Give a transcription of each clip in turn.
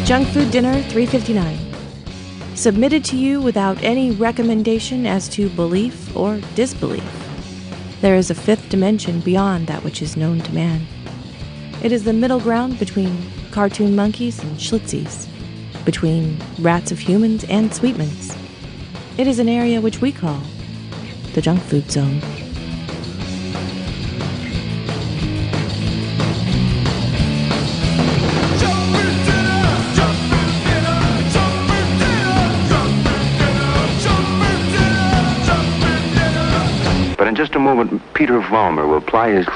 Junk Food Dinner 359. Submitted to you without any recommendation as to belief or disbelief. There is a fifth dimension beyond that which is known to man. It is the middle ground between cartoon monkeys and schlitzies, between rats of humans and sweetmans. It is an area which we call the Junk Food Zone. But in just a moment, Peter Vollmer will ply his...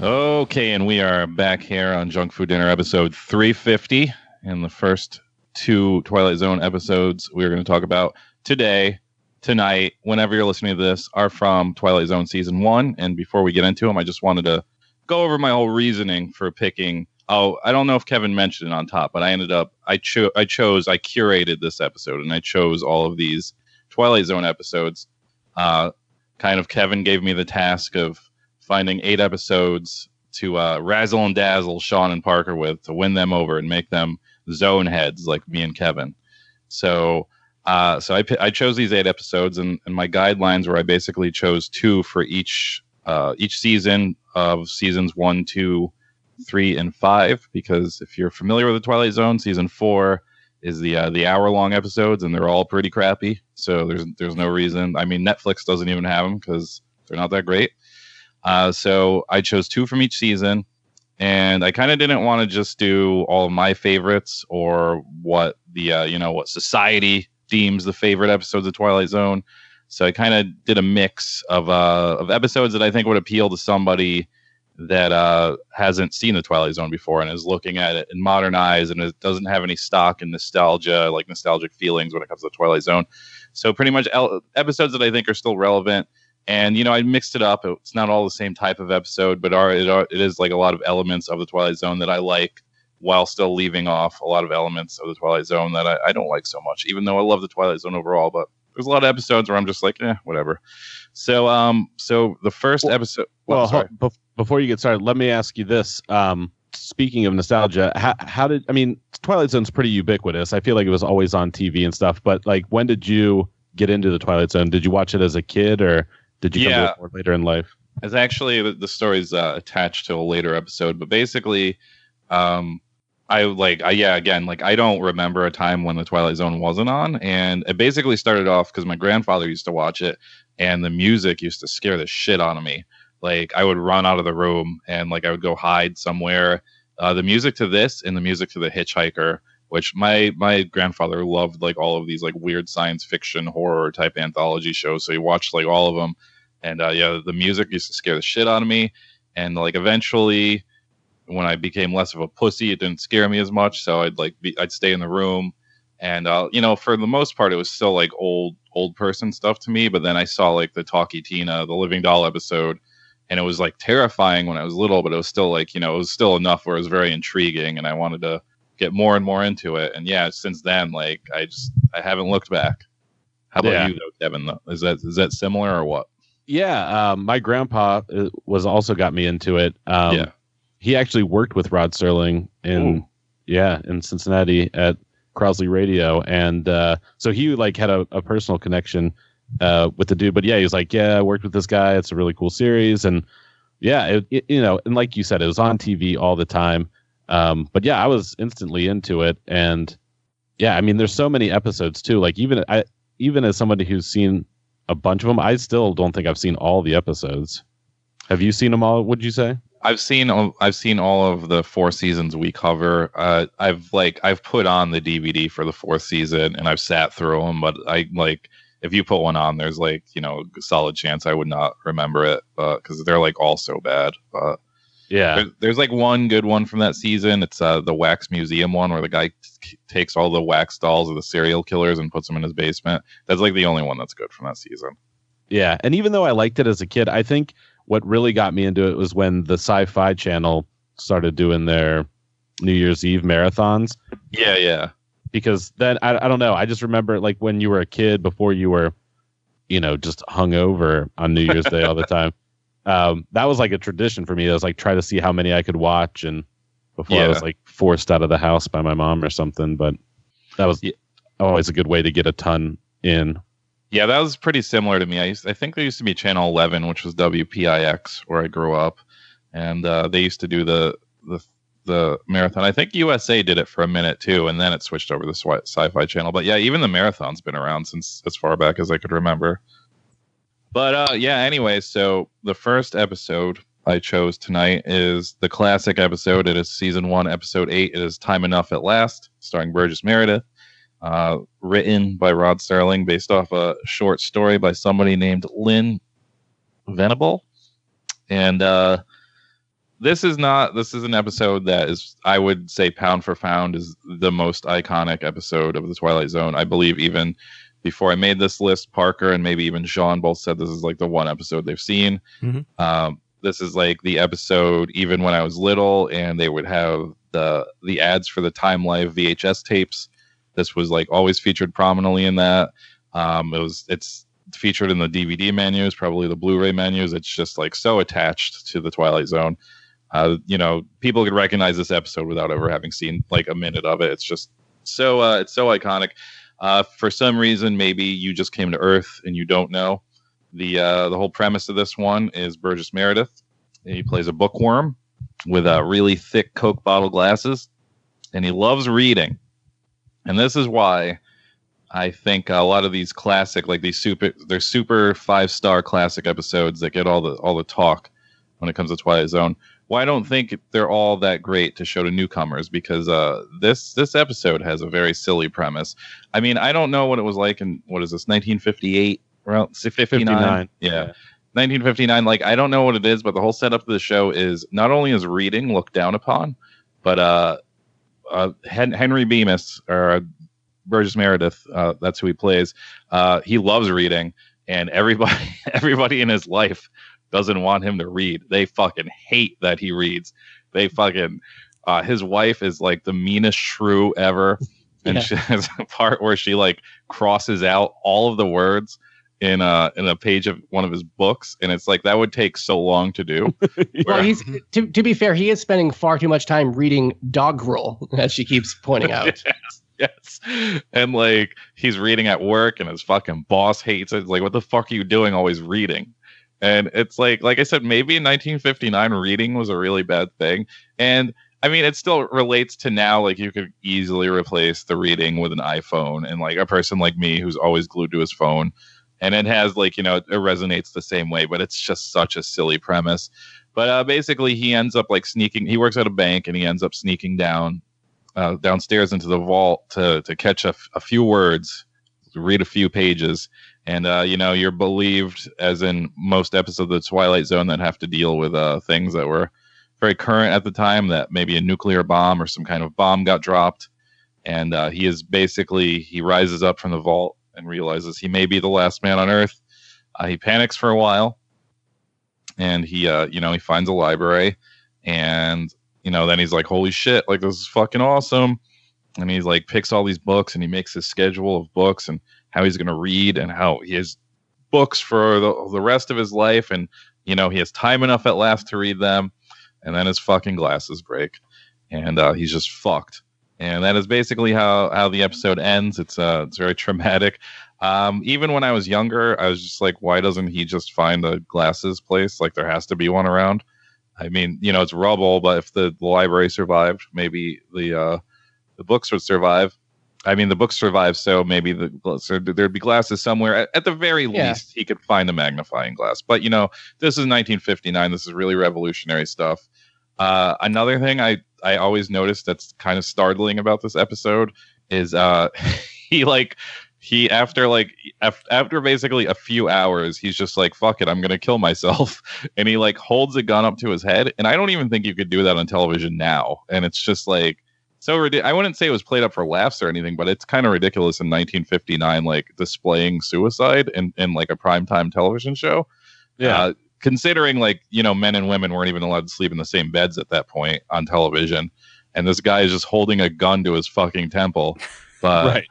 Okay, and we are back here on Junk Food Dinner episode 350. And the first two Twilight Zone episodes we're going to talk about today, tonight, whenever you're listening to this, are from Twilight Zone Season 1. And before we get into them, I just wanted to go over my whole reasoning for picking. Oh, I don't know if Kevin mentioned it on top, but I curated this episode, and I chose all of these Twilight Zone episodes. Kevin gave me the task of finding 8 episodes to razzle and dazzle Sean and Parker with, to win them over and make them zone heads like me and Kevin. So I chose these 8 episodes, and my guidelines were I basically chose 2 for each season of seasons 1, 2, 3, and 5, because if you're familiar with the Twilight Zone, season 4 is the hour-long episodes, and they're all pretty crappy. So there's no reason. I mean, Netflix doesn't even have them because they're not that great. So I chose 2 from each season, and I kind of didn't want to just do all of my favorites or what what society deems the favorite episodes of Twilight Zone. So I kind of did a mix of episodes that I think would appeal to somebody that hasn't seen the Twilight Zone before and is looking at it in modern eyes, and it doesn't have any stock in nostalgia, like nostalgic feelings when it comes to the Twilight Zone. So pretty much episodes that I think are still relevant. And, I mixed it up. It's not all the same type of episode, but it is like a lot of elements of the Twilight Zone that I like, while still leaving off a lot of elements of the Twilight Zone that I don't like so much, even though I love the Twilight Zone overall. But there's a lot of episodes where I'm just like, whatever. So the first episode... Before you get started, let me ask you this. Speaking of nostalgia, Twilight Zone's pretty ubiquitous. I feel like it was always on TV and stuff, but like, when did you get into the Twilight Zone? Did you watch it as a kid, or did you come to it more later in life? It's actually, the story's attached to a later episode, but basically, I don't remember a time when the Twilight Zone wasn't on, and it basically started off because my grandfather used to watch it, and the music used to scare the shit out of me. Like, I would run out of the room, and like I would go hide somewhere. The music to this and the music to The Hitchhiker, which my grandfather loved, like all of these like weird science fiction horror type anthology shows, so he watched like all of them, and the music used to scare the shit out of me, and like eventually, when I became less of a pussy, it didn't scare me as much, so I'd stay in the room, and for the most part, it was still like old person stuff to me. But then I saw like the Talkie Tina, the Living Doll episode, and it was like terrifying when I was little, but it was still like, it was still enough where it was very intriguing, and I wanted to get more and more into it. And since then, like I haven't looked back. How about you though, Kevin? Is that similar or what? Yeah, my grandpa also got me into it. He actually worked with Rod Serling in Cincinnati at Crosley Radio, and so he like had a personal connection with the dude. But he was like, I worked with this guy. It's a really cool series, and and like you said, it was on TV all the time. But I was instantly into it, and there's so many episodes too. Like even as somebody who's seen a bunch of them, I still don't think I've seen all the episodes. Have you seen them all? Would you say? I've seen all of the 4 seasons we cover. I've put on the DVD for the 4th season, and I've sat through them. But if you put one on, there's a solid chance I would not remember it, because they're like all so bad. But there's like one good one from that season. It's the Wax Museum one, where the guy takes all the wax dolls of the serial killers and puts them in his basement. That's like the only one that's good from that season. Yeah, and even though I liked it as a kid, I think what really got me into it was when the Sci-Fi Channel started doing their New Year's Eve marathons. Yeah. Because then, I don't know, I just remember like when you were a kid, before you were just hung over on New Year's Day all the time. That was like a tradition for me. I was like, try to see how many I could watch, and before I was like forced out of the house by my mom or something. But that was always a good way to get a ton in. Yeah, that was pretty similar to me. I think there used to be Channel 11, which was WPIX, where I grew up, and they used to do the marathon. I think USA did it for a minute too, and then it switched over to the Sci-Fi Channel. But yeah, even the marathon's been around since as far back as I could remember. But anyway, so the first episode I chose tonight is the classic episode. It is season 1, episode 8. It is Time Enough at Last, starring Burgess Meredith. Written by Rod Serling, based off a short story by somebody named Lynn Venable. And this is an episode that is, I would say, pound for pound, is the most iconic episode of the Twilight Zone. I believe even before I made this list, Parker and maybe even Sean both said this is like the one episode they've seen. Mm-hmm. This is like the episode even when I was little, and they would have the ads for the Time Life VHS tapes. This was like always featured prominently in that. It's featured in the DVD menus, probably the Blu-ray menus. It's just like so attached to the Twilight Zone. People could recognize this episode without ever having seen like a minute of it. It's just it's so iconic. For some reason, maybe you just came to Earth and you don't know. The whole premise of this one is Burgess Meredith. He plays a bookworm with really thick Coke bottle glasses, and he loves reading. And this is why I think a lot of these classic, like they're super 5-star classic episodes that get all the talk when it comes to Twilight Zone. Well, I don't think they're all that great to show to newcomers, because this episode has a very silly premise. I mean, I don't know what it was like in, 1958? Around 59? Yeah. 1959. Like, I don't know what it is, but the whole setup of the show is not only is reading looked down upon, but Henry Bemis, or Burgess Meredith, that's who he plays. He loves reading, and everybody in his life doesn't want him to read. They fucking hate that he reads. They fucking his wife is like the meanest shrew ever, and she has a part where she like crosses out all of the words in a page of one of his books, and it's like that would take so long to do. Well, he's to be fair, he is spending far too much time reading doggerel, as she keeps pointing out. Yes. And like he's reading at work, and his fucking boss hates it. It's like, what the fuck are you doing always reading? And it's like I said, maybe in 1959 reading was a really bad thing. And I mean, it still relates to now. Like, you could easily replace the reading with an iPhone, and like a person like me who's always glued to his phone. And it has like, it resonates the same way, but it's just such a silly premise. But basically he ends up like sneaking. He works at a bank, and he ends up sneaking downstairs into the vault to catch a few words, read a few pages. And, you're believed, as in most episodes of the Twilight Zone that have to deal with things that were very current at the time, that maybe a nuclear bomb or some kind of bomb got dropped. And he rises up from the vault and realizes he may be the last man on Earth. He panics for a while, and he finds a library, and, then he's like, holy shit, like, this is fucking awesome. And he's like, picks all these books, and he makes his schedule of books and how he's going to read, and how he has books for the rest of his life. And, he has time enough at last to read them. And then his fucking glasses break, and he's just fucked. And that is basically how the episode ends. It's very traumatic. Even when I was younger, I was just like, why doesn't he just find a glasses place? Like, there has to be one around. I mean, it's rubble, but if the library survived, maybe the books would survive. I mean, the books survive, so maybe there'd be glasses somewhere. At the very least, he could find a magnifying glass. But, this is 1959. This is really revolutionary stuff. Another thing I always noticed that's kind of startling about this episode is after basically a few hours, he's just like, fuck it, I'm gonna kill myself. And he like holds a gun up to his head, and I don't even think you could do that on television now. And it's just like so ridiculous. I wouldn't say it was played up for laughs or anything, but it's kind of ridiculous in 1959, like displaying suicide in like a primetime television show. Yeah. Considering like, men and women weren't even allowed to sleep in the same beds at that point on television. And this guy is just holding a gun to his fucking temple. But, right.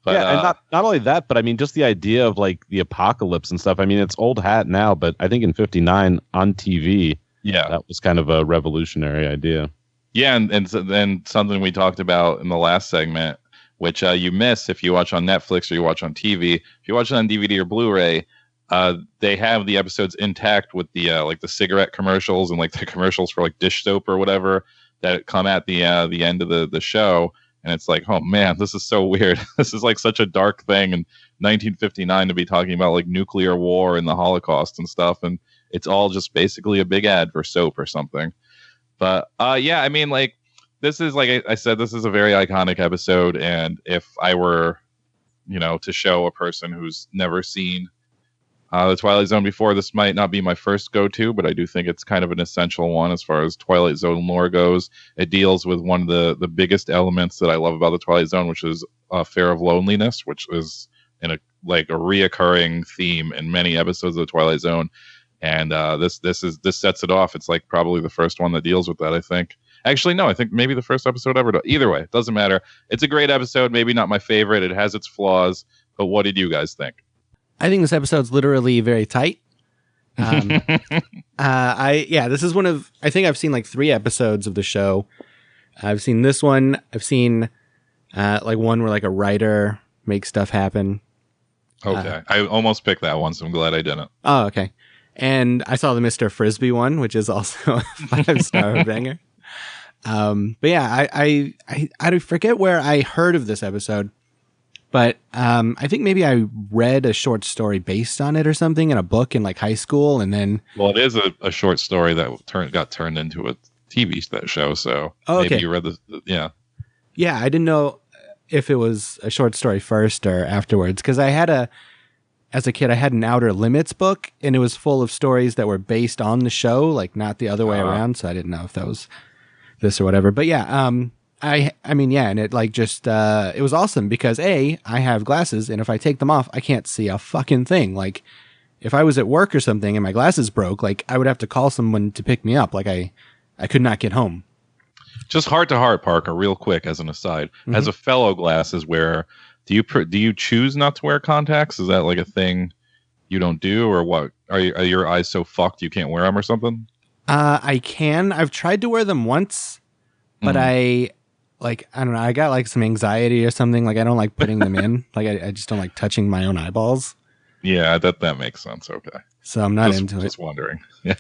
But, yeah, and not only that, but I mean, just the idea of like the apocalypse and stuff. I mean, it's old hat now, but I think in '59 on TV, that was kind of a revolutionary idea. Yeah, and then something we talked about in the last segment, which you miss if you watch on Netflix or you watch on TV. If you watch it on DVD or Blu-ray, they have the episodes intact with the like the cigarette commercials and like the commercials for like dish soap or whatever that come at the end of the show. And it's like, oh man, this is so weird. This is like such a dark thing in 1959 to be talking about like nuclear war and the Holocaust and stuff. And it's all just basically a big ad for soap or something. But yeah, I mean, like, this is, like I said, this is a very iconic episode. And if I were, to show a person who's never seen the Twilight Zone before, this might not be my first go-to, but I do think it's kind of an essential one as far as Twilight Zone lore goes. It deals with one of the biggest elements that I love about the Twilight Zone, which is fear of loneliness, which is in a reoccurring theme in many episodes of the Twilight Zone. And this sets it off. It's like probably the first one that deals with that, I think. Actually, no, I think maybe the first episode ever. Either way, it doesn't matter. It's a great episode. Maybe not my favorite. It has its flaws. But what did you guys think? I think this episode's literally very tight. This is one of, I think I've seen like 3 episodes of the show. I've seen this one. I've seen like one where like a writer makes stuff happen. Okay. I almost picked that one, so I'm glad I didn't. Oh, okay. And I saw the Mr. Frisbee one, which is also a 5-star banger. But yeah, I forget where I heard of this episode. But I think maybe I read a short story based on it or something in a book in like high school, and then. Well, it is a short story that got turned into a TV show. So maybe you read the yeah. Yeah, I didn't know if it was a short story first or afterwards, because as a kid, I had an Outer Limits book, and it was full of stories that were based on the show, like not the other way around. So I didn't know if that was this or whatever. But yeah, I mean, yeah, and it like just, it was awesome because I have glasses, and if I take them off, I can't see a fucking thing. Like if I was at work or something and my glasses broke, like I would have to call someone to pick me up. Like I could not get home. Just heart to heart, Parker, real quick as an aside, as a fellow glasses wearer, do you choose not to wear contacts? Is that like a thing you don't do, or what? Are your eyes so fucked you can't wear them or something? I can. I've tried to wear them once, but I don't know. I got like some anxiety or something. Like I don't like putting them in. Like I just don't like touching my own eyeballs. Yeah, that makes sense. Okay. So I'm not into it. Just wondering. Yeah.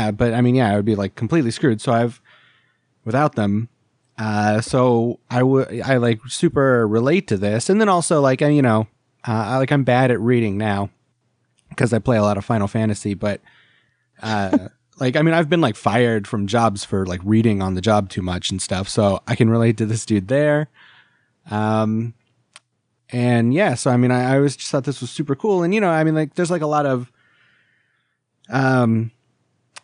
But I mean, yeah, I would be like completely screwed. So without them. So I like super relate to this. And then also like, I'm bad at reading now because I play a lot of Final Fantasy, but, like, I mean, I've been like fired from jobs for like reading on the job too much and stuff. So I can relate to this dude there. And yeah, so I mean, I always just thought this was super cool. And, I mean, like, there's like a lot of,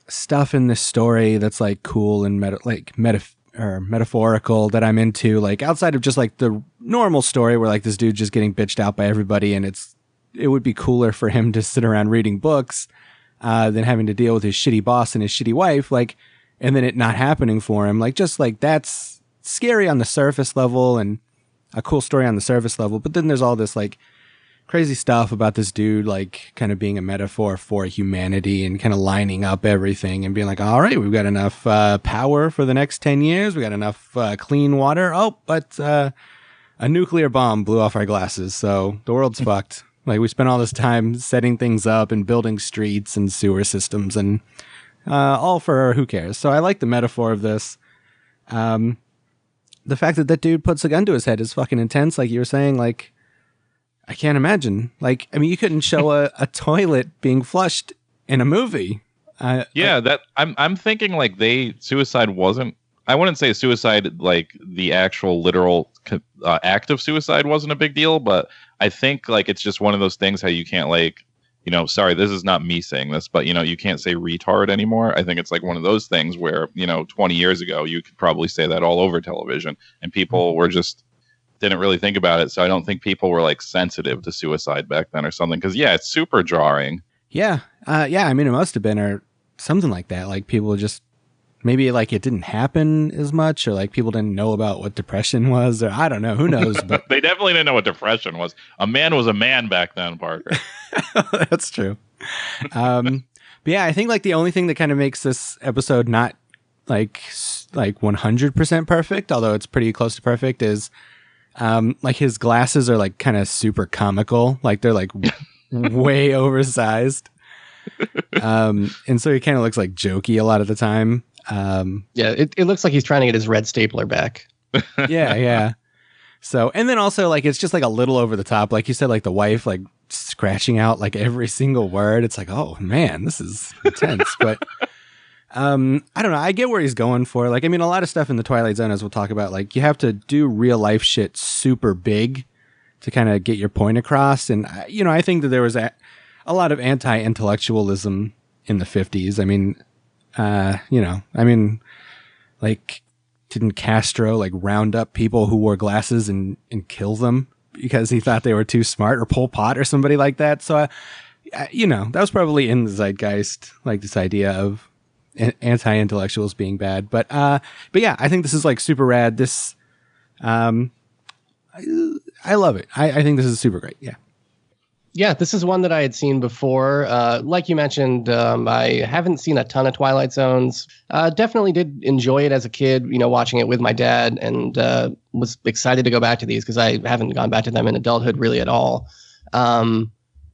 stuff in this story that's like cool and metaphorical that I'm into, like outside of just like the normal story where like this dude just getting bitched out by everybody, and it would be cooler for him to sit around reading books than having to deal with his shitty boss and his shitty wife, like, and then it not happening for him. Like, just like that's scary on the surface level and a cool story on the surface level. But then there's all this like crazy stuff about this dude, like kind of being a metaphor for humanity and kind of lining up everything and being like, all right, we've got enough power for the next 10 years. We got enough clean water. Oh, but a nuclear bomb blew off our glasses. So the world's fucked. Like we spent all this time setting things up and building streets and sewer systems and all for who cares. So I like the metaphor of this. The fact that dude puts a gun to his head is fucking intense. Like you were saying, like, I can't imagine. Like, I mean, you couldn't show a toilet being flushed in a movie. I'm thinking like suicide wasn't. I wouldn't say suicide like the actual literal act of suicide wasn't a big deal, but I think like it's just one of those things how you can't like, sorry, this is not me saying this, but you can't say retard anymore. I think it's like one of those things where 20 years ago you could probably say that all over television, and people were just. Didn't really think about it, so I don't think people were like sensitive to suicide back then or something, because it's super jarring. I mean, it must have been or something like that. Like people just maybe like it didn't happen as much, or like people didn't know about what depression was, or I don't know, who knows, but they definitely didn't know what depression was. A man was a man back then, Parker. That's true. But yeah, I think like the only thing that kind of makes this episode not like 100% perfect, although it's pretty close to perfect, is like his glasses are like kind of super comical, like they're like way oversized, and so he kind of looks like jokey a lot of the time. It looks like he's trying to get his red stapler back. Yeah. So, and then also like it's just like a little over the top, like you said, like the wife like scratching out like every single word. It's like, oh man, this is intense. But I don't know. I get where he's going for. Like, I mean, a lot of stuff in the Twilight Zone, as we'll talk about, like you have to do real life shit super big to kind of get your point across. And you know, I think that there was a lot of anti-intellectualism in the 50s. I mean, you know, I mean, like, didn't Castro like round up people who wore glasses and kill them because he thought they were too smart, or Pol Pot or somebody like that? So, you know, that was probably in the zeitgeist, like this idea of anti-intellectuals being bad. But yeah, I think this is like super rad. This, I love it. I think this is super great. Yeah. Yeah, this is one that I had seen before. Like you mentioned, I haven't seen a ton of Twilight Zones. Definitely did enjoy it as a kid, you know, watching it with my dad, and was excited to go back to these because I haven't gone back to them in adulthood really at all. And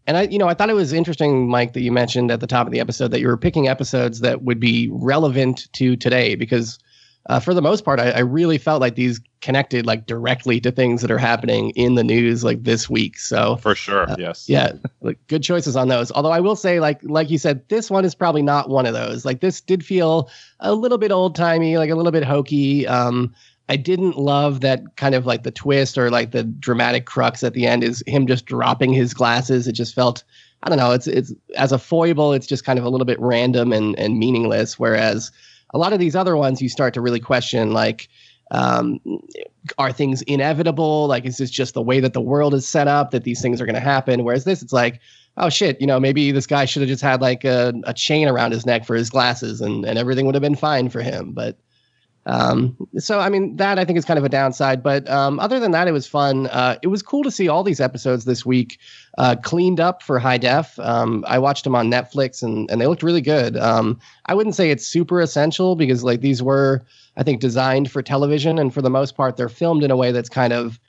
I thought it was interesting, Mike, that you mentioned at the top of the episode that you were picking episodes that would be relevant to today, because for the most part, I really felt like these connected like directly to things that are happening in the news like this week. So for sure, yes, yeah, like good choices on those. Although I will say, like you said, this one is probably not one of those. Like this did feel a little bit old timey, like a little bit hokey. I didn't love that kind of like the twist or like the dramatic crux at the end is him just dropping his glasses. It just felt, I don't know, it's as a foible, it's just kind of a little bit random and meaningless. Whereas a lot of these other ones, you start to really question, like, are things inevitable? Like, is this just the way that the world is set up that these things are going to happen? Whereas this, it's like, oh shit, you know, maybe this guy should have just had like a chain around his neck for his glasses and everything would have been fine for him. But so, I mean, that I think is kind of a downside. But other than that, it was fun. It was cool to see all these episodes this week cleaned up for high def. I watched them on Netflix and they looked really good. I wouldn't say it's super essential because like these were, I think, designed for television. And for the most part, they're filmed in a way that's kind of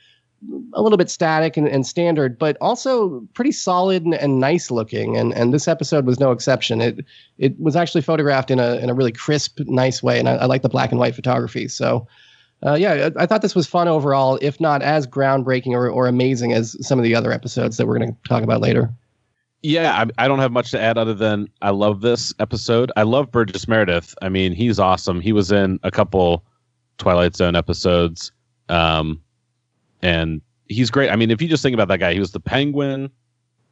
a little bit static and standard, but also pretty solid and nice looking. And this episode was no exception. It was actually photographed in a really crisp, nice way. And I like the black and white photography. So yeah, I thought this was fun overall, if not as groundbreaking or amazing as some of the other episodes that we're going to talk about later. Yeah, I don't have much to add other than I love this episode. I love Burgess Meredith. I mean, he's awesome. He was in a couple Twilight Zone episodes. And he's great. I mean, if you just think about that guy, he was the Penguin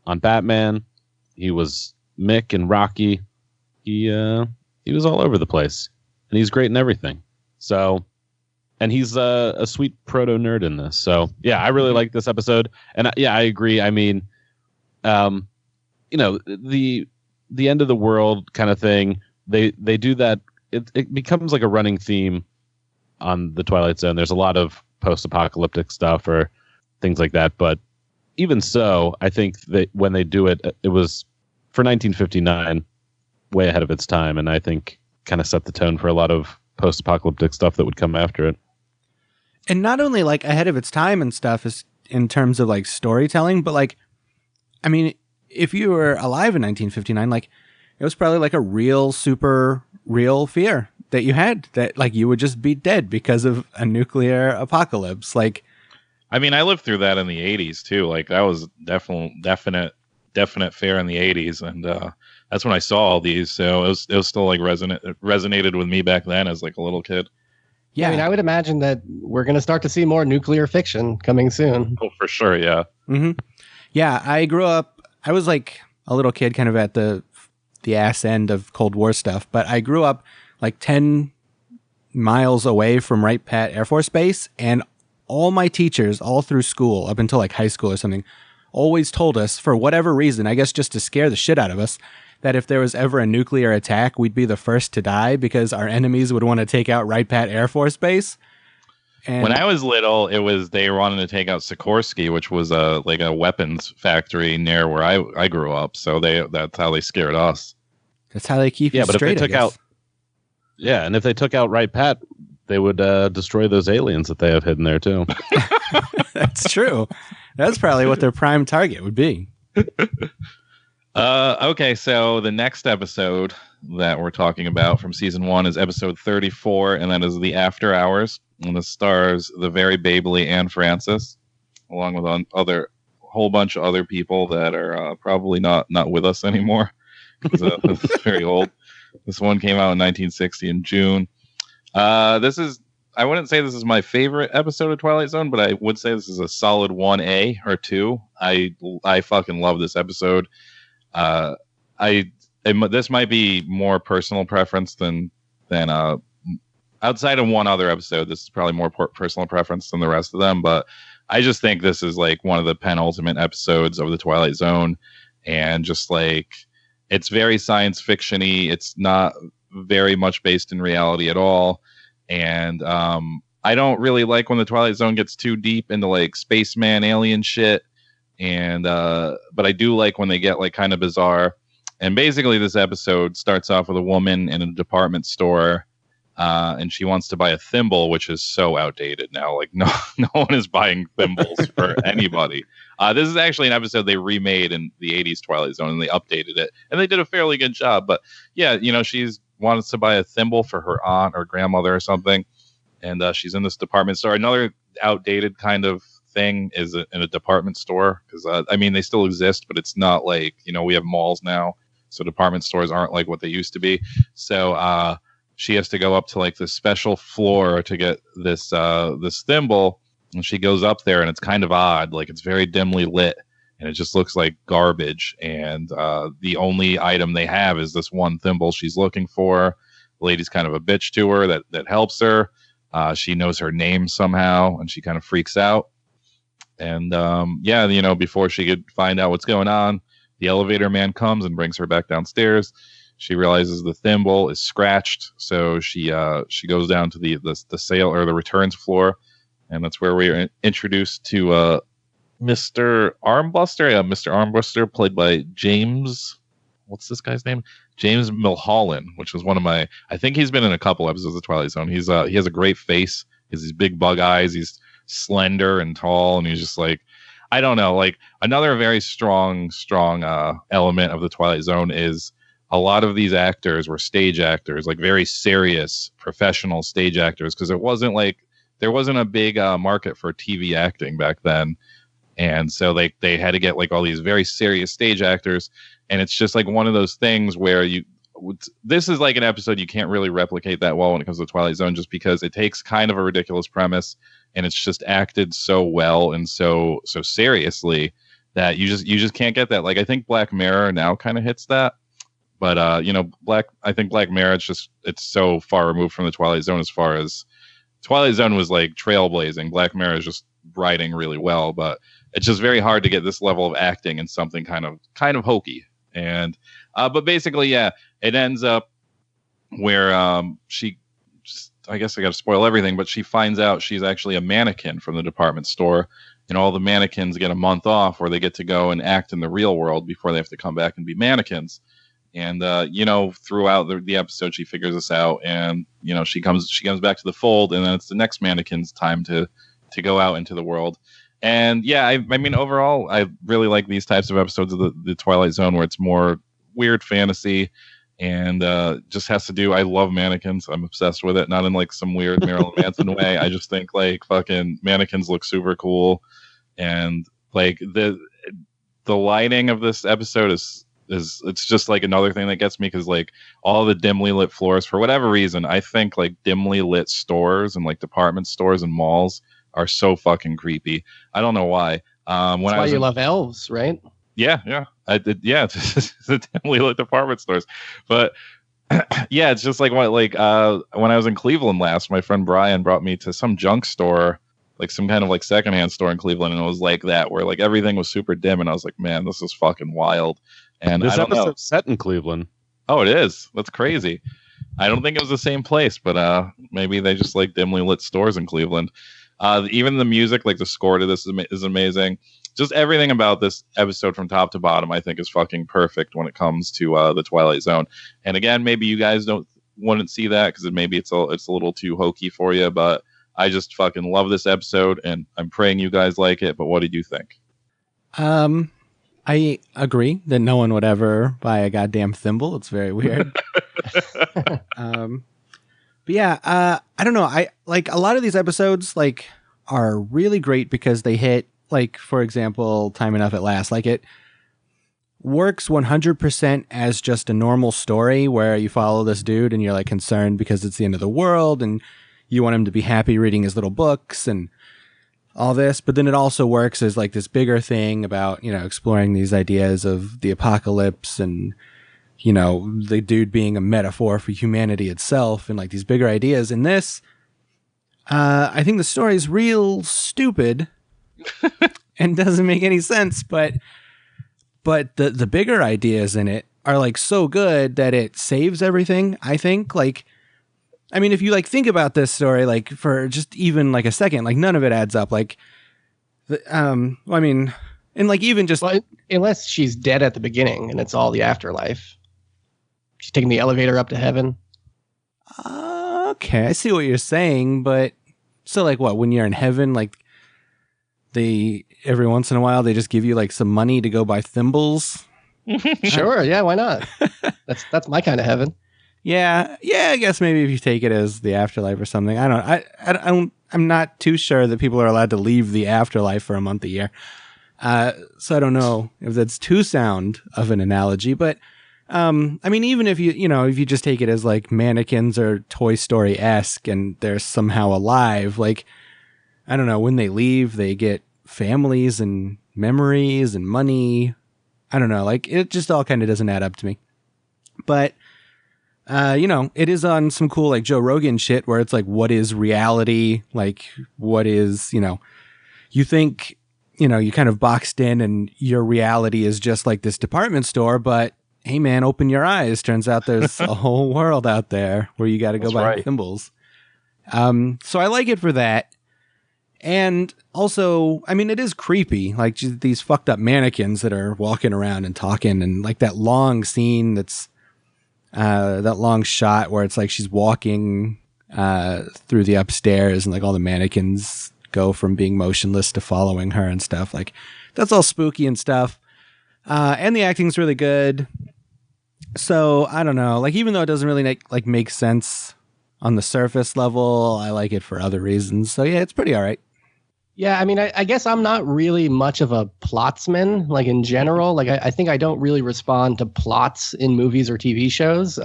on Batman. He was Mick in Rocky. He was all over the place, and he's great in everything. So, and he's a sweet proto nerd in this. So, yeah, I really like this episode. And yeah, I agree. I mean, you know, the end of the world kind of thing. They do that. It becomes like a running theme on the Twilight Zone. There's a lot of post-apocalyptic stuff or things like that, but even so, I think that when they do it, it was for 1959 way ahead of its time, and I think kind of set the tone for a lot of post-apocalyptic stuff that would come after it. And not only like ahead of its time and stuff is in terms of like storytelling, but like, I mean, if you were alive in 1959, like it was probably like a real, super real fear that you had that like you would just be dead because of a nuclear apocalypse. Like, I mean, I lived through that in the 80s too. Like that was definite fear in the 80s. And that's when I saw all these. So it was still like resonated with me back then as like a little kid. Yeah. I mean, I would imagine that we're going to start to see more nuclear fiction coming soon. Oh, for sure. Yeah. Mm-hmm. Yeah. I was like a little kid kind of at the ass end of Cold War stuff, but I grew up like 10 miles away from Wright Pat Air Force Base, and all my teachers all through school up until like high school or something always told us, for whatever reason, I guess just to scare the shit out of us, that if there was ever a nuclear attack, we'd be the first to die because our enemies would want to take out Wright Pat Air Force Base. And when I was little, they wanted to take out Sikorsky, which was a weapons factory near where I grew up. So that's how they scared us. That's how they keep you straight. And if they took out Wright Pat, they would destroy those aliens that they have hidden there too. That's true. That's probably what their prime target would be. Okay, so the next episode that we're talking about from season 1 is episode 34, and that is The After Hours. And this stars the very babely Anne Francis, along with a whole bunch of other people that are probably not with us anymore. It's very old. This one came out in 1960 in June. I wouldn't say this is my favorite episode of Twilight Zone, but I would say this is a solid 1A or 2. I fucking love this episode. This might be more personal preference than outside of one other episode. This is probably more personal preference than the rest of them, but I just think this is like one of the penultimate episodes of the Twilight Zone, and just like it's very science fiction-y. It's not very much based in reality at all. And I don't really like when the Twilight Zone gets too deep into like spaceman alien shit. And but I do like when they get like kind of bizarre. And basically this episode starts off with a woman in a department store, and she wants to buy a thimble, which is so outdated now. Like no one is buying thimbles for anybody. This is actually an episode they remade in the 80s Twilight Zone, and they updated it, and they did a fairly good job. But yeah, she's wants to buy a thimble for her aunt or grandmother or something, and she's in this department store. Another outdated kind of thing is in a department store, because they still exist, but it's not like we have malls now, so department stores aren't like what they used to be. So she has to go up to like this special floor to get this thimble, and she goes up there, and it's kind of odd, like it's very dimly lit, and it just looks like garbage. And the only item they have is this one thimble she's looking for. The lady's kind of a bitch to her that helps her. She knows her name somehow, and she kind of freaks out. And before she could find out what's going on, the elevator man comes and brings her back downstairs. She realizes the thimble is scratched, so she goes down to the sale or the returns floor, and that's where we are introduced to Mr. Armbuster. Yeah, Mr. Armbuster, played by James. What's this guy's name? James Milholland, which was one of my. I think he's been in a couple episodes of Twilight Zone. He has a great face. He has these big bug eyes. He's slender and tall, and he's just like, I don't know. Like another very strong element of the Twilight Zone is a lot of these actors were stage actors, like very serious professional stage actors, because it wasn't like there wasn't a big market for TV acting back then. And so they had to get like all these very serious stage actors. And it's just like one of those things where this is like an episode you can't really replicate that well when it comes to the Twilight Zone, just because it takes kind of a ridiculous premise, and it's just acted so well and so seriously that you just can't get that. Like I think Black Mirror now kind of hits that. But I think Black Mirror, it's so far removed from the Twilight Zone as far as Twilight Zone was like trailblazing. Black Mirror is just writing really well, but it's just very hard to get this level of acting in something kind of hokey. And but basically, yeah, it ends up where I guess I got to spoil everything, but she finds out she's actually a mannequin from the department store, and all the mannequins get a month off where they get to go and act in the real world before they have to come back and be mannequins. And throughout the episode, she figures this out, and she comes back to the fold, and then it's the next mannequin's time to go out into the world. And yeah, I mean, overall, I really like these types of episodes of the Twilight Zone where it's more weird fantasy, and just has to do. I love mannequins. I'm obsessed with it. Not in like some weird Marilyn Manson way. I just think like fucking mannequins look super cool, and like the lighting of this episode is it's just like another thing that gets me, because like all the dimly lit floors, for whatever reason, I think like dimly lit stores and like department stores and malls are so fucking creepy. I don't know why. That's why you love elves, right? Yeah. It's the dimly lit department stores, but yeah, it's just like when I was in Cleveland last, my friend Brian brought me to some junk store, like some kind of like secondhand store in Cleveland, and it was like that, where like everything was super dim, and I was like, man, this is fucking wild. And this I don't know. episode's set in Cleveland. Oh, it is. That's crazy. I don't think it was the same place, but maybe they just like dimly lit stores in Cleveland. Even the music, like the score to this is amazing. Just everything about this episode from top to bottom, I think, is fucking perfect when it comes to the Twilight Zone. And again, maybe you guys wouldn't see that because maybe it's a little too hokey for you, but I just fucking love this episode, and I'm praying you guys like it. But what did you think? I agree that no one would ever buy a goddamn thimble. It's very weird. But yeah, I don't know. I like a lot of these episodes like are really great because they hit, like, for example, Time Enough at Last. Like, it works 100% as just a normal story where you follow this dude and you're like concerned because it's the end of the world and you want him to be happy reading his little books and all this. But then it also works as like this bigger thing about, you know, exploring these ideas of the apocalypse and, you know, the dude being a metaphor for humanity itself and like these bigger ideas. In this, I think the story is real stupid and doesn't make any sense, but the bigger ideas in it are like so good that it saves everything. I think, like, I mean, if you like think about this story, like for just even like a second, like none of it adds up. Like, I mean, and like even just unless she's dead at the beginning and it's all the afterlife. She's taking the elevator up to heaven. Okay, I see what you're saying, but so like what, when you're in heaven, like every once in a while they just give you like some money to go buy thimbles? Sure, yeah, why not? That's my kind of heaven. Yeah, I guess maybe if you take it as the afterlife or something. I'm not too sure that people are allowed to leave the afterlife for a month a year. So I don't know if that's too sound of an analogy, but I mean, even if you just take it as like mannequins or Toy Story-esque and they're somehow alive, like, I don't know, when they leave, they get families and memories and money. I don't know, like it just all kind of doesn't add up to me. But it is on some cool like Joe Rogan shit where it's like, what is reality? Like, what is, you think, you kind of boxed in and your reality is just like this department store, but hey man, open your eyes. Turns out there's a whole world out there where you got to go buy thimbles. So I like it for that. And also, I mean, it is creepy. Like just these fucked up mannequins that are walking around and talking, and like that long scene that's, that long shot where it's like she's walking through the upstairs and like all the mannequins go from being motionless to following her and stuff. Like that's all spooky and stuff. And the acting's really good. So I don't know, like even though it doesn't really make sense on the surface level, I like it for other reasons. So yeah, it's pretty all right. Yeah, I mean, I guess I'm not really much of a plotsman, like in general. Like I think I don't really respond to plots in movies or TV shows.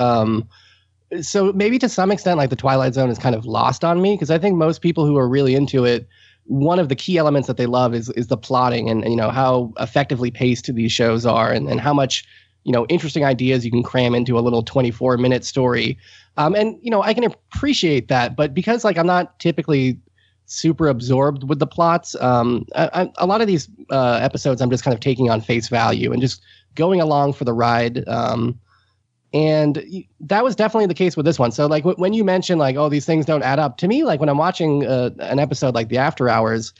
So maybe to some extent, like the Twilight Zone is kind of lost on me because I think most people who are really into it, one of the key elements that they love is the plotting and how effectively paced these shows are and how much interesting ideas you can cram into a little 24-minute story. And I can appreciate that, but because like I'm not typically super absorbed with the plots, a lot of these episodes I'm just kind of taking on face value and just going along for the ride. And that was definitely the case with this one. So like when you mention like, oh, these things don't add up to me, like when I'm watching an episode like The After Hours,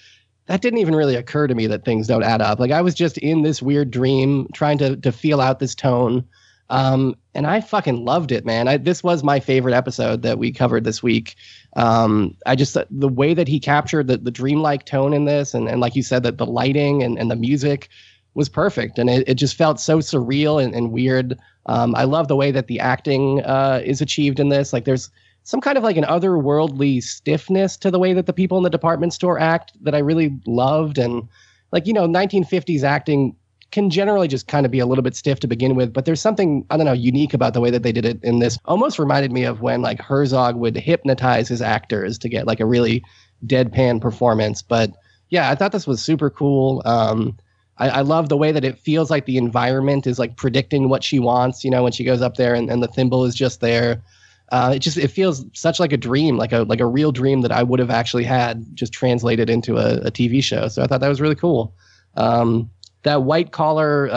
that didn't even really occur to me that things don't add up. Like I was just in this weird dream trying to feel out this tone. And I fucking loved it, man. This was my favorite episode that we covered this week. The way that he captured the dreamlike tone in this and like you said, that the lighting and the music was perfect. And it just felt so surreal and weird. I love the way that the acting is achieved in this. Like there's some kind of like an otherworldly stiffness to the way that the people in the department store act that I really loved. And like, 1950s acting can generally just kind of be a little bit stiff to begin with, but there's something, I don't know, unique about the way that they did it in this. Almost reminded me of when like Herzog would hypnotize his actors to get like a really deadpan performance. But yeah, I thought this was super cool. I love the way that it feels like the environment is like predicting what she wants, when she goes up there and the thimble is just there. It feels such like a dream, like a real dream that I would have actually had just translated into a TV show. So I thought that was really cool. that white collar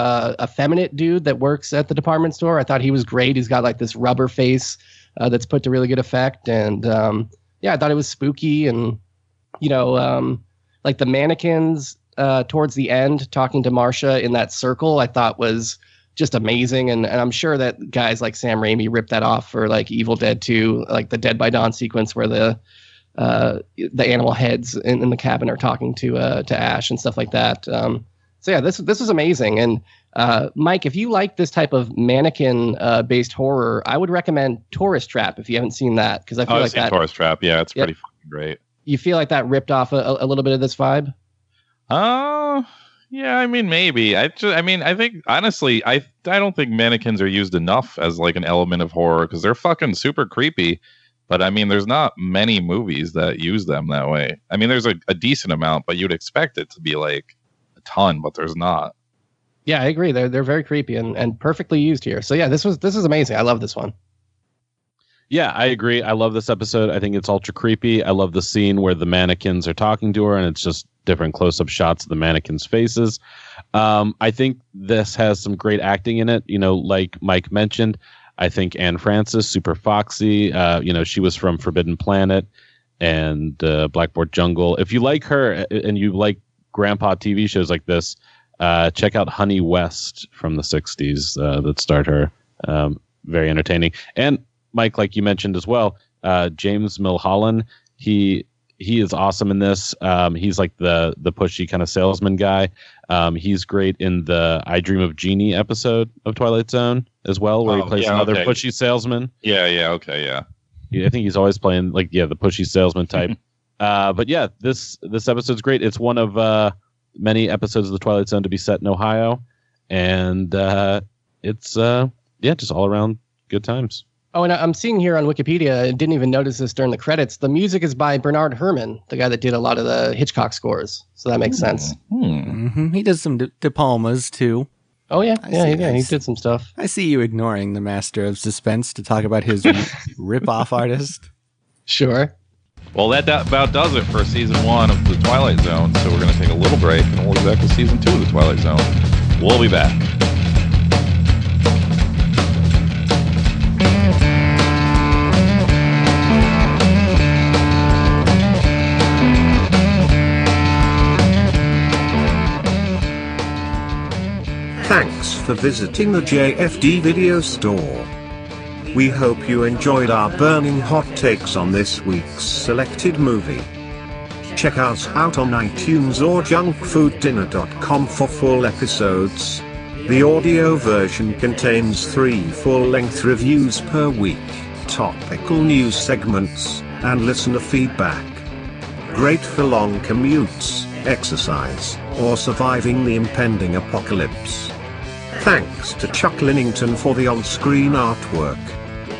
effeminate dude that works at the department store. I thought he was great. He's got like this rubber face that's put to really good effect. And yeah, I thought it was spooky. And, you know, like the mannequins towards the end talking to Marcia in that circle, I thought was just amazing. And I'm sure that guys like Sam Raimi ripped that off for like Evil Dead 2, like the Dead by Dawn sequence where the animal heads in the cabin are talking to Ash and stuff like that. So yeah, this is amazing. And Mike, if you like this type of mannequin based horror, I would recommend Tourist Trap if you haven't seen that, because I feel like that Tourist Trap. Yeah, it's pretty fucking great. You feel like that ripped off a little bit of this vibe? Yeah, I mean, maybe. I think honestly, I don't think mannequins are used enough as like an element of horror because they're fucking super creepy. But I mean, there's not many movies that use them that way. I mean, there's a decent amount, but you'd expect it to be like a ton, but there's not. Yeah, I agree. They're very creepy and perfectly used here. So yeah, this is amazing. I love this one. Yeah, I agree. I love this episode. I think it's ultra creepy. I love the scene where the mannequins are talking to her and it's just different close-up shots of the mannequins' faces. I think this has some great acting in it. You know, like Mike mentioned, I think Anne Francis, super foxy. You know, she was from Forbidden Planet and Blackboard Jungle. If you like her and you like grandpa TV shows like this, check out Honey West from the 60s that starred her. Very entertaining. And Mike, like you mentioned as well, James Milholland, he is awesome in this. He's like the pushy kind of salesman guy. He's great in the I Dream of Jeannie episode of Twilight Zone as well, where he plays another pushy salesman. Yeah, I think he's always playing like the pushy salesman type. But yeah, this episode's great. It's one of many episodes of the Twilight Zone to be set in Ohio, and it's just all around good times. Oh, and I'm seeing here on Wikipedia, I didn't even notice this during the credits, the music is by Bernard Herrmann, the guy that did a lot of the Hitchcock scores. So that makes sense. Mm-hmm. He does some De Palmas, too. Oh, yeah. He did some stuff. I see you ignoring the master of suspense to talk about his rip-off artist. Sure. Well, that about does it for season 1 of The Twilight Zone. So we're going to take a little break, and we'll be back with season 2 of The Twilight Zone. We'll be back. Thanks for visiting the JFD video store. We hope you enjoyed our burning hot takes on this week's selected movie. Check us out on iTunes or junkfooddinner.com for full episodes. The audio version contains 3 full-length reviews per week, topical news segments, and listener feedback. Great for long commutes, exercise, or surviving the impending apocalypse. Thanks to Chuck Linnington for the on-screen artwork.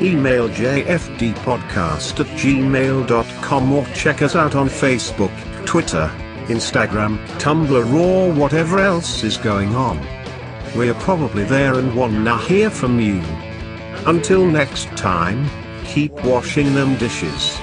Email jfdpodcast@gmail.com or check us out on Facebook, Twitter, Instagram, Tumblr, or whatever else is going on. We're probably there and wanna hear from you. Until next time, keep washing them dishes.